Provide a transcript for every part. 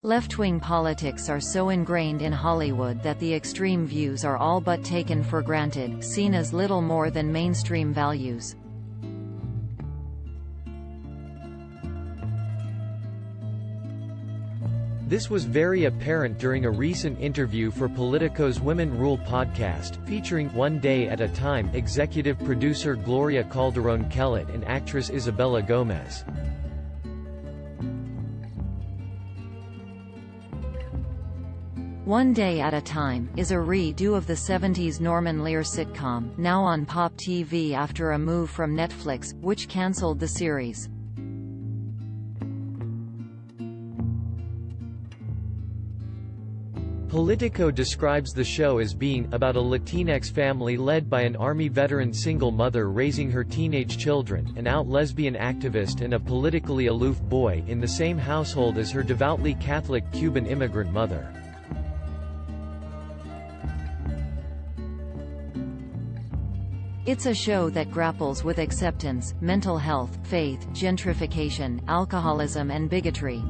Left-wing politics are so ingrained in Hollywood that the extreme views are all but taken for granted, seen as little more than mainstream values. This was very apparent during a recent interview for Politico's Women Rule podcast, featuring One Day at a Time executive producer Gloria Calderón-Kellett and actress Isabella Gomez. One Day at a Time is a redo of the 70s Norman Lear sitcom, now on Pop TV after a move from Netflix, which cancelled the series. Politico describes the show as being about a Latinx family led by an Army veteran single mother raising her teenage children, an out lesbian activist and a politically aloof boy in the same household as her devoutly Catholic Cuban immigrant mother. It's a show that grapples with acceptance, mental health, faith, gentrification, alcoholism and bigotry.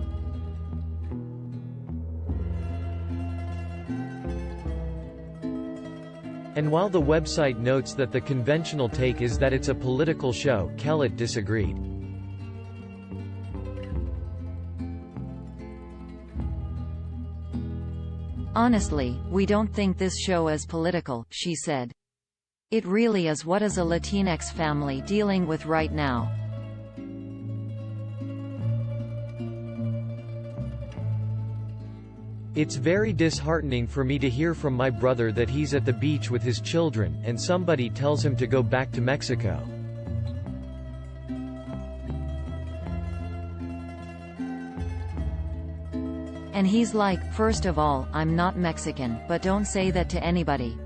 And while the website notes that the conventional take is that it's a political show, Kellett disagreed. Honestly, we don't think this show is political, she said. It really is what is a Latinx family dealing with right now. It's very disheartening for me to hear from my brother that he's at the beach with his children, and somebody tells him to go back to Mexico. And he's like, first of all, I'm not Mexican, but don't say that to anybody.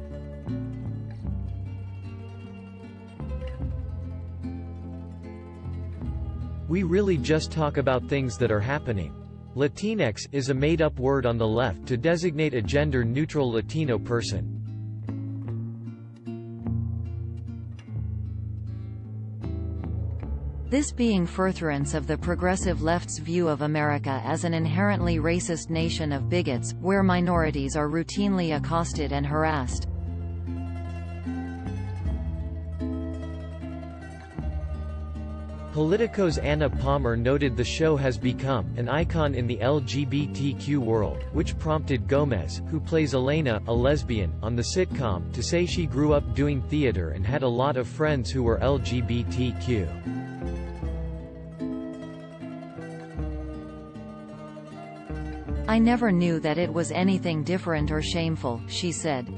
We really just talk about things that are happening. Latinx is a made-up word on the left to designate a gender-neutral Latino person. This being furtherance of the progressive left's view of America as an inherently racist nation of bigots, where minorities are routinely accosted and harassed. Politico's Anna Palmer noted the show has become an icon in the LGBTQ world, which prompted Gomez, who plays Elena, a lesbian, on the sitcom, to say she grew up doing theater and had a lot of friends who were LGBTQ. I never knew that it was anything different or shameful, she said.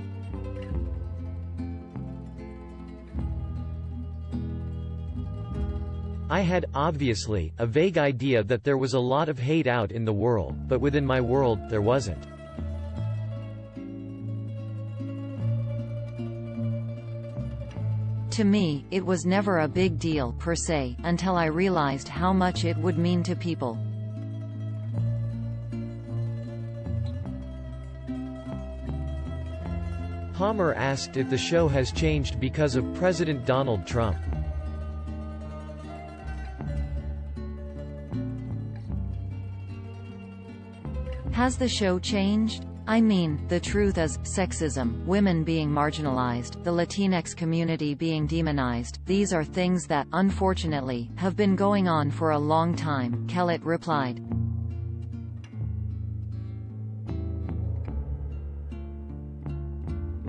I had, obviously, a vague idea that there was a lot of hate out in the world, but within my world, there wasn't. To me, it was never a big deal, per se, until I realized how much it would mean to people. Palmer asked if the show has changed because of President Donald Trump. Has the show changed? I mean, the truth is, sexism, women being marginalized, the Latinx community being demonized, these are things that, unfortunately, have been going on for a long time, Kellett replied.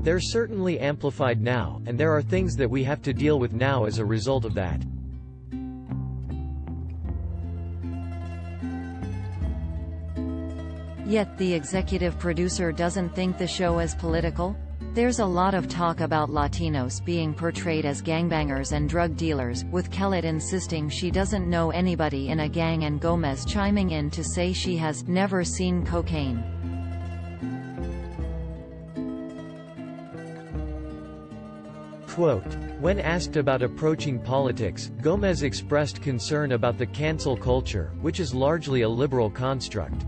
They're certainly amplified now, and there are things that we have to deal with now as a result of that. Yet the executive producer doesn't think the show is political? There's a lot of talk about Latinos being portrayed as gangbangers and drug dealers, with Kellett insisting she doesn't know anybody in a gang and Gomez chiming in to say she has never seen cocaine. Quote, when asked about approaching politics, Gomez expressed concern about the cancel culture, which is largely a liberal construct.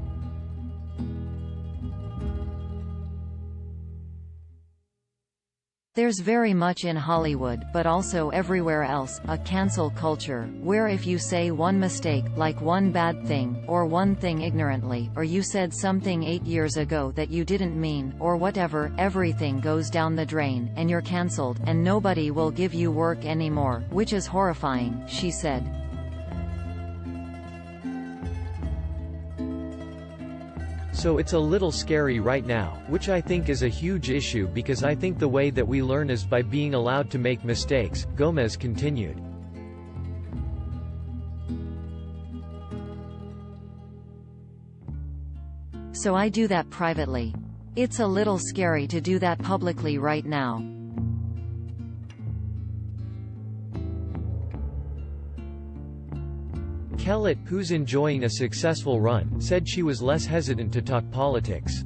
There's very much in Hollywood, but also everywhere else, a cancel culture, where if you say one mistake, like one bad thing, or one thing ignorantly, or you said something 8 years ago that you didn't mean, or whatever, everything goes down the drain, and you're cancelled, and nobody will give you work anymore, which is horrifying, she said. So it's a little scary right now, which I think is a huge issue because I think the way that we learn is by being allowed to make mistakes, Gomez continued. So I do that privately. It's a little scary to do that publicly right now. Kellett, who's enjoying a successful run, said she was less hesitant to talk politics.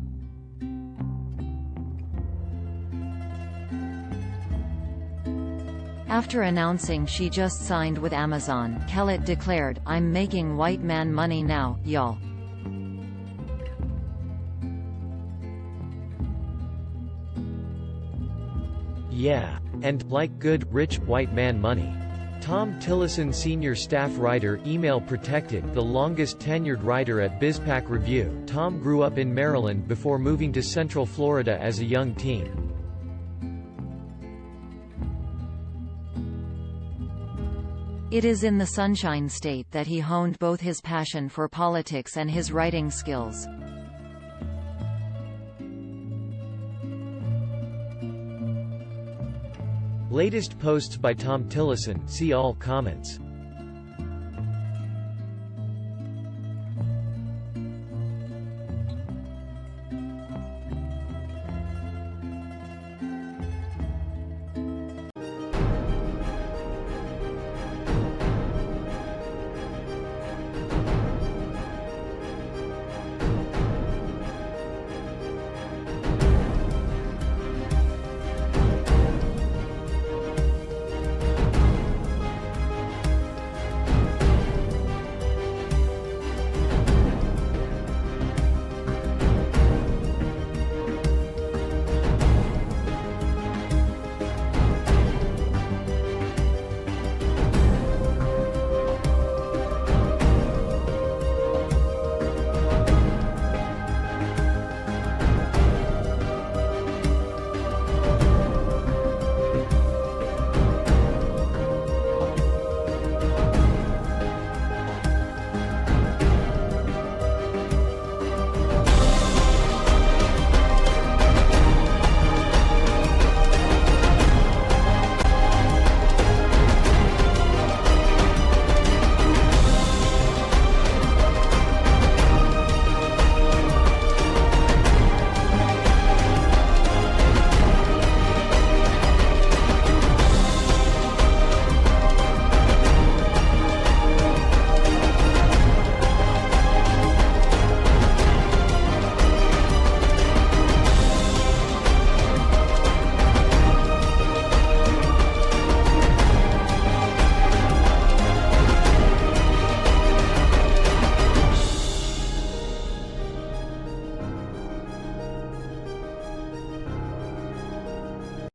After announcing she just signed with Amazon, Kellett declared, "I'm making white man money now, y'all." Yeah. And, like good, rich, white man money. Tom Tillison, senior staff writer, email protected, the longest tenured writer at BizPac Review. Tom grew up in Maryland before moving to Central Florida as a young teen. It is in the Sunshine State that he honed both his passion for politics and his writing skills. Latest posts by Tom Tillison, see all comments.